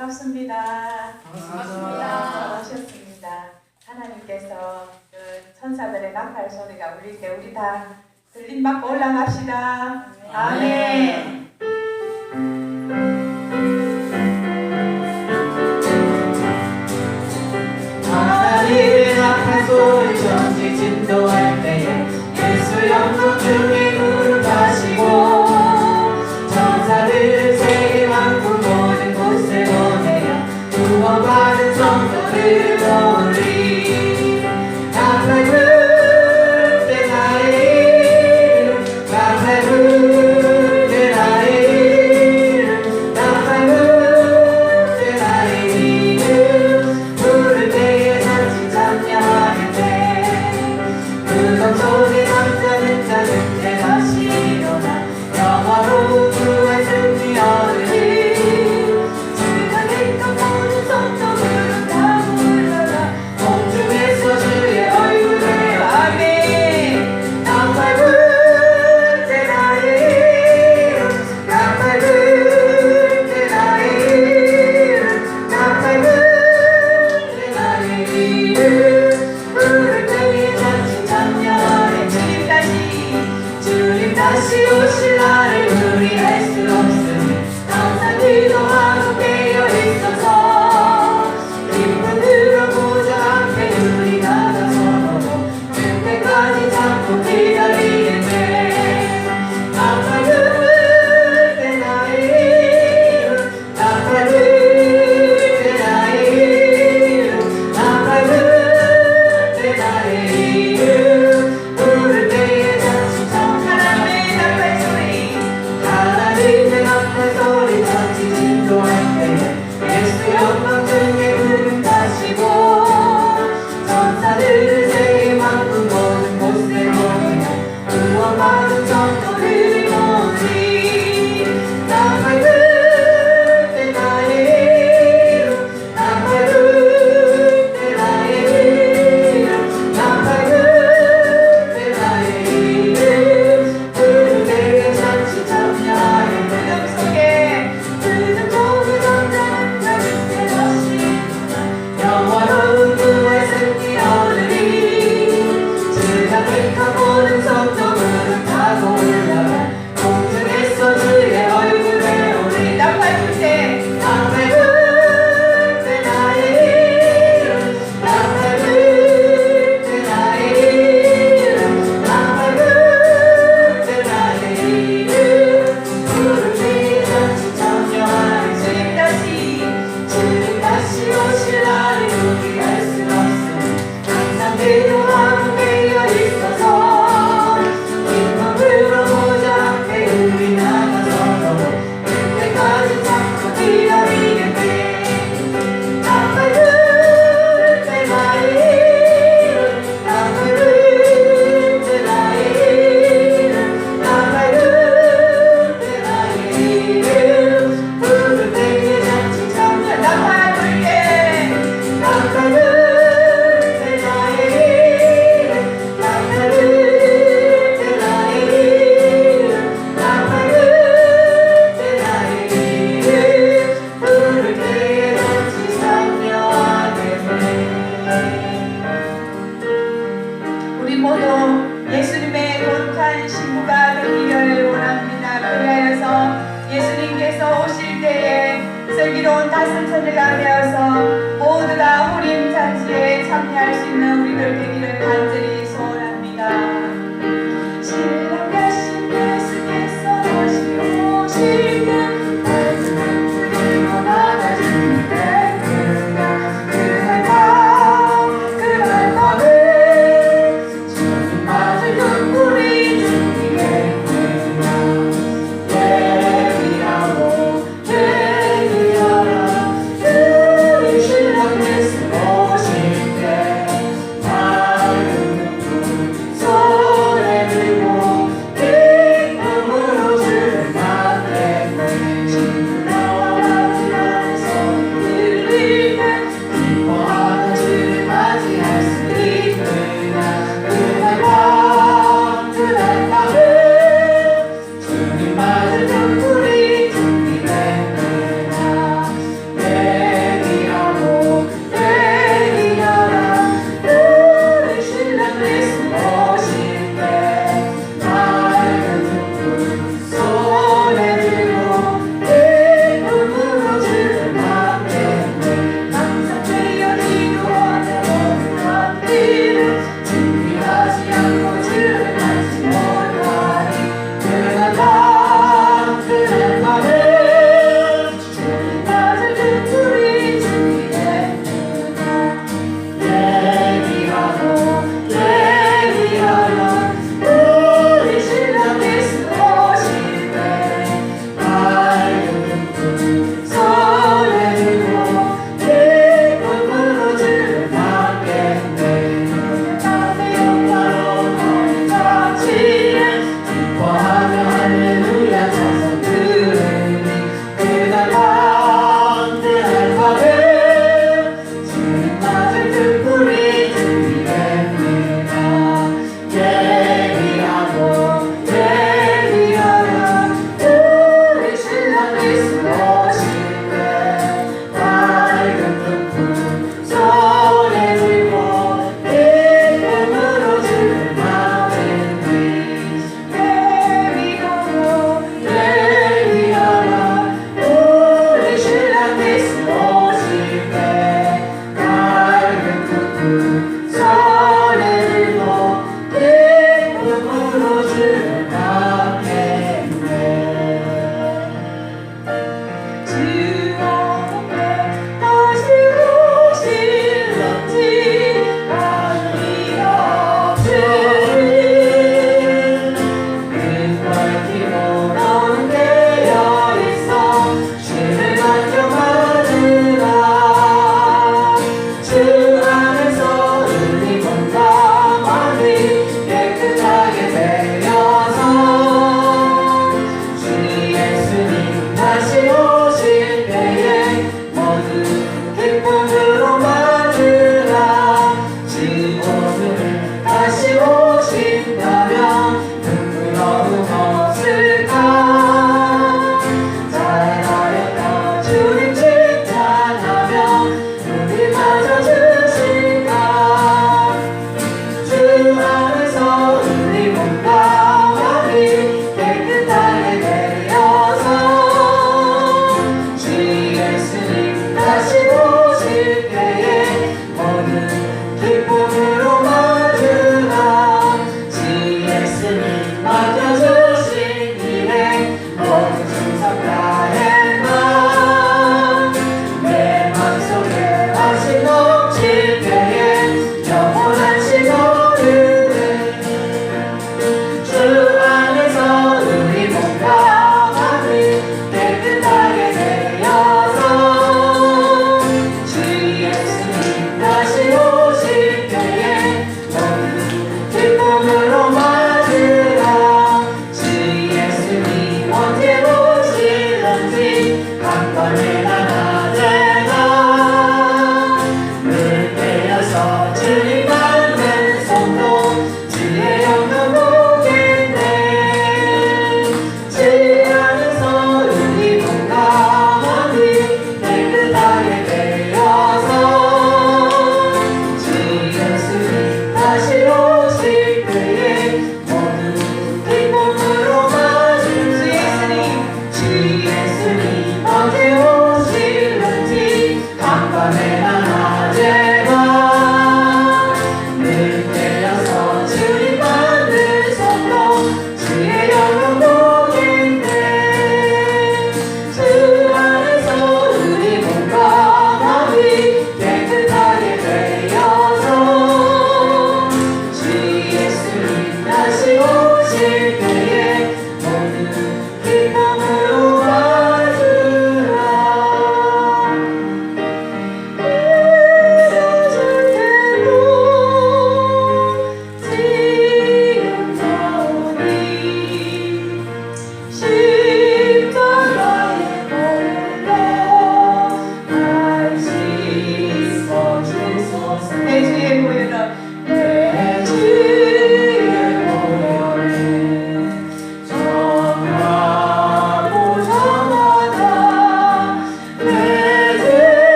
반갑습니다. 반갑습니다. 오셨습니다. 하나님께서 그 천사들의 나팔 소리가 울릴 때 우리 다 들림 받고 올라갑시다. 아멘. 하나님의 나팔 소리 전지 진도할 때에 예수 영광 중에 부르시고 천사들 세계 만국 모든 곳에 보내어 구원받은 성도를 모으리. 나팔 불 때 나의 이름, 나팔 불 때 나의 이름, 나팔 불 때 나의 이름 부를 때에 같이 찬양할 때 그것 속에 남자는 자는 때 다시 일어나 영화로 구원 승리 얻으리. 지나게 떠오는 성도들은 다 올라가 공중에서 주의 얼굴에 아멘. 나팔 불 때 나의 이름, 나팔 불 때 나의 이름, 나팔 불 때 나의 이름 부를 때에 같이 찬양해. 주님 다시 오실 날을 우리 알 수 없으니 항상 기도하고 깨어 있어서 기쁨 들어보자 함께 우리 나가서 그때까지 참고 기다리겠네. 나팔 불 때 나의 이름, 나팔 불 때 나의 이름, 나팔 불 때 나의 이름 부를 때에 같이 하나님의 나팔 소리. 하나님의 나팔 소리 전지 진도할 때에 예수 영광 중에 부르시고 천사들 세계 만국 모든 곳에 보내어 구원받은 성도를 모으리. 나팔 불 때 나의 이름, 나팔 불 때 나의 이름, 나팔 불 때 나의 이름 부를 때에 같이 찬양해. 그름 속에 그들 속에 잠자는 자들 때 다시 일어나 영화로운 구원 승리 얻으리. 지나게 모든 성도들은 타고 올라가 공중에서 주의 얼굴에 오리. 나팔 불 때 나팔 불 때 나의 이름, 나팔 불 때 나의 이름, 나팔 불 때 나의 이름 부를 때에 같이 찬양하리. 주님 다시 오실 날을 우리 알 수 없으니 항상 기도하고 깨어 있어서 기쁨 들어보자 함께 우리 나가서 그때까지 참고 기다리겠네. 나팔 불 때 나의 이름, 나팔 불 때 나의 이름, 나팔 불 때 나의 이름 부를 때에 같이 찬양. 나팔 불 때 나팔 불 때 나의 이름, 나팔 불 때 나의 이름, 나팔 불 때 나의 이름 부를 때에 같이 찬양하겠네. 우리 모두 예수님의 거룩한 신부가 되기를 원합니다. 그리하여서 예수님께서 오실 때에 슬기로운 다섯천대가 되어서 모두가 호림 잔치에 참여할 수 있는 우리들 되기를 간절히 소원합니다. 신랑 대신 예수께서 다시 오시는 날들은 그리고 나가시는 때가 그날 밤에 주님 맞을 눈물이 주님의 예비하고 예비하라. 우리 신랑 예수 오실 때 밝은 눈물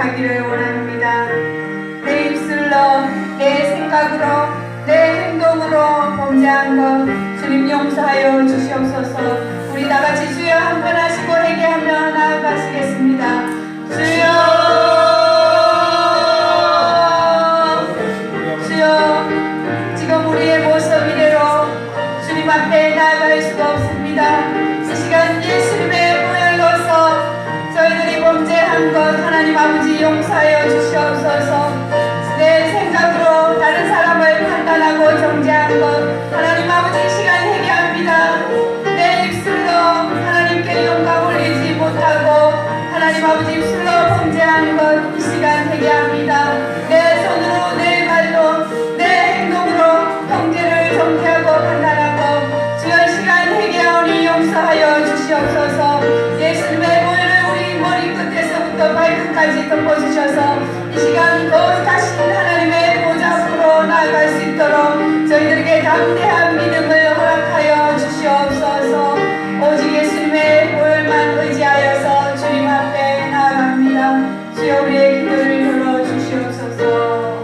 거룩하기를 원합니다. 내 입술로, 내 생각으로, 내 행동으로 범죄한 것 주님 용서하여 주시옵소서. 우리 다같이 주여 한 번 하시고 회개하며 나아가시겠습니다. 주여, 지금 우리의 모습 이대로 주님 앞에 나아갈 수가 없습니다. 이 시간 예수님의 보혈로서 저희들이 범죄한 것 하나님 아버지 용서하여 주시옵소서. 내 생각으로 다른 사람을 판단하고 정죄한 것 하나님 아버지 이 시간 회개합니다. 내 입술로 하나님께 영광 올리지 못하고 하나님 아버지 입술로 범죄한 것 이 시간 회개합니다. 내 손으로, 내 말로, 내 행동으로 형제를 정죄하고 판단하고 주여 이 시간 회개하오니 용서하여 주시옵소서. 예수님의 보혈을 우리 머리끝에서부터 발끝까지 덮어주셔서 이 시간 거룩하신 하나님의 보좌 앞으로 나아갈 수 있도록 저희들에게 담대한 믿음을 허락하여 주시옵소서. 오직 예수님의 보혈만 의지하여서 주님 앞에 나아갑니다. 주여 우리의 기도를 들어주시옵소서.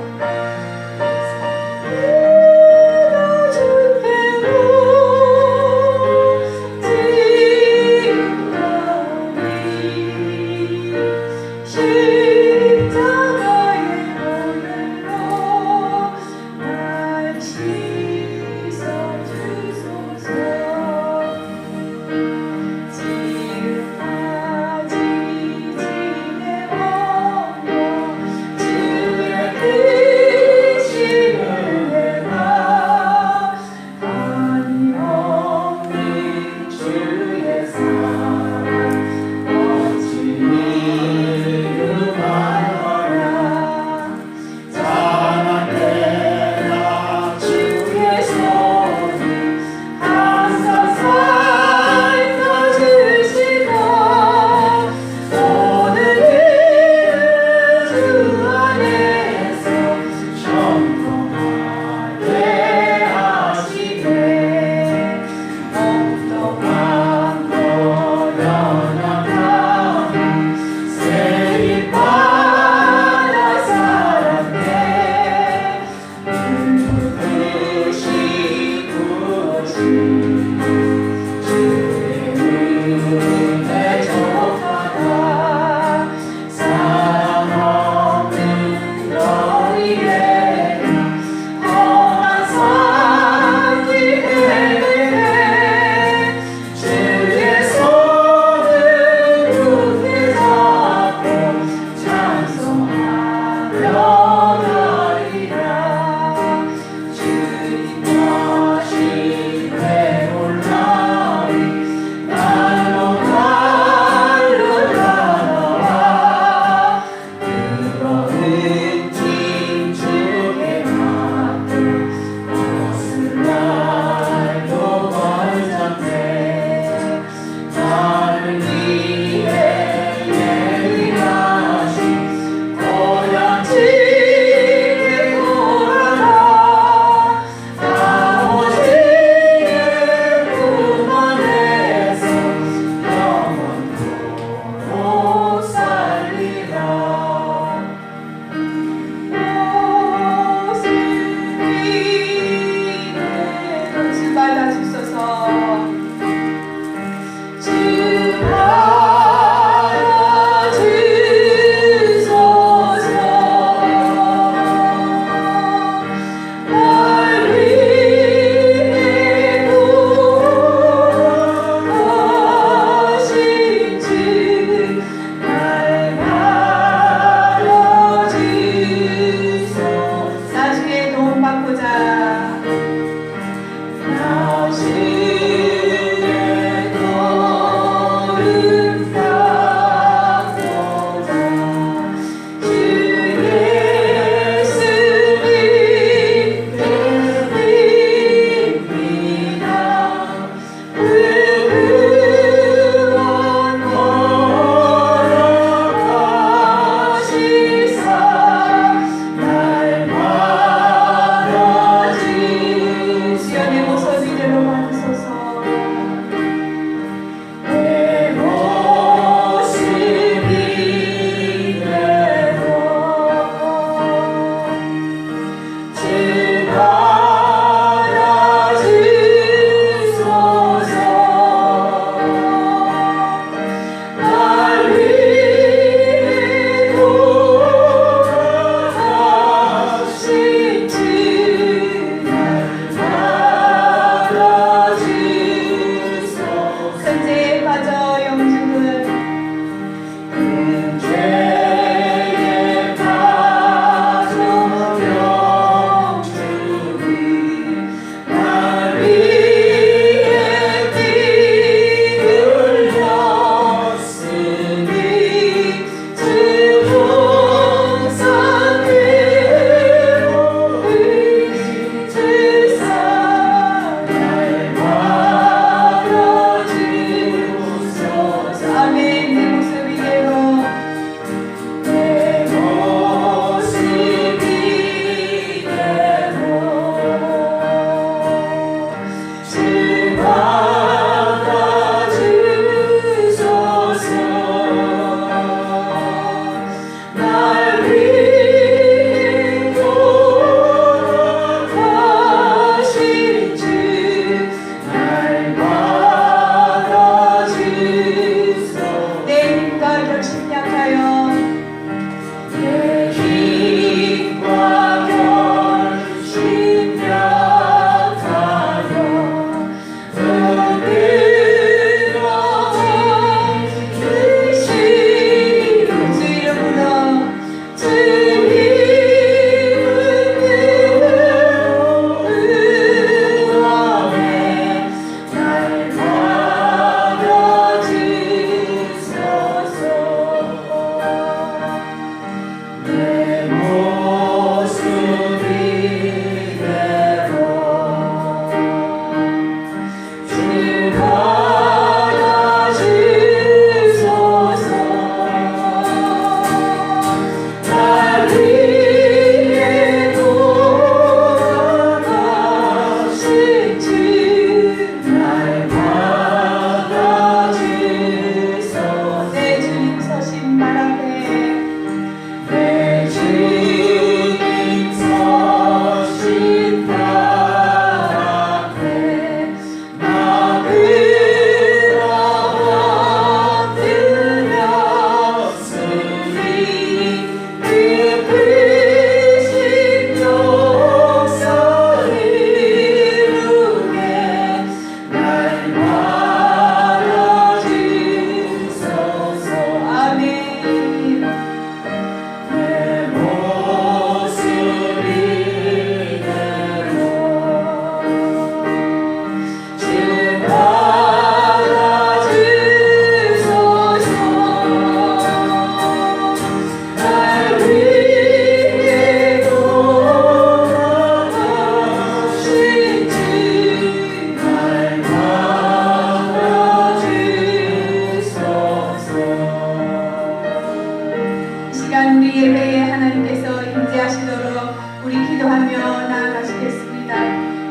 시간 우리 예배에 하나님께서 임재하시도록 우리 기도하며 나아가시겠습니다.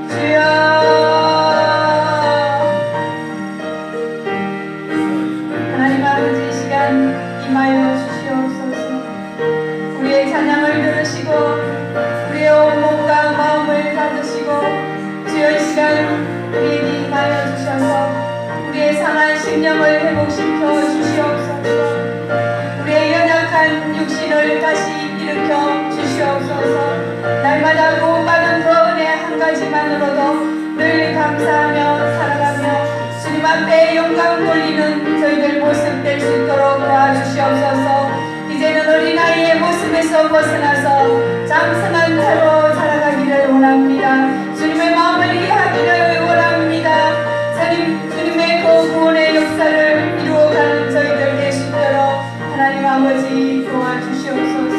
주여 하나님 아버지 이 시간 임하여 주시옵소서. 우리의 찬양을 들으시고 우리의 온 몸과 마음을 받으시고 주여 이 시간 우리에게 임하여 주셔서 우리의 상한 심령을 회복시켜 주시옵소서. 우리의 연약한 육신을 다시 일으켜 주시옵소서. 날마다 구원받은 그 은혜 한 가지만으로도 늘 감사하며 살아가며 주님 앞에 영광 돌리는 저희들 모습 될 수 있도록 도와주시옵소서. 이제는 어린아이의 모습에서 벗어나서 장성한 자로 살아가기를 원합니다. 주님의 마음을 이해하기를 원합니다. 주님의 그 구원의 역사를 이루어가는 저희들 될 수 있도록 하나님 아버지 도와주시옵소서.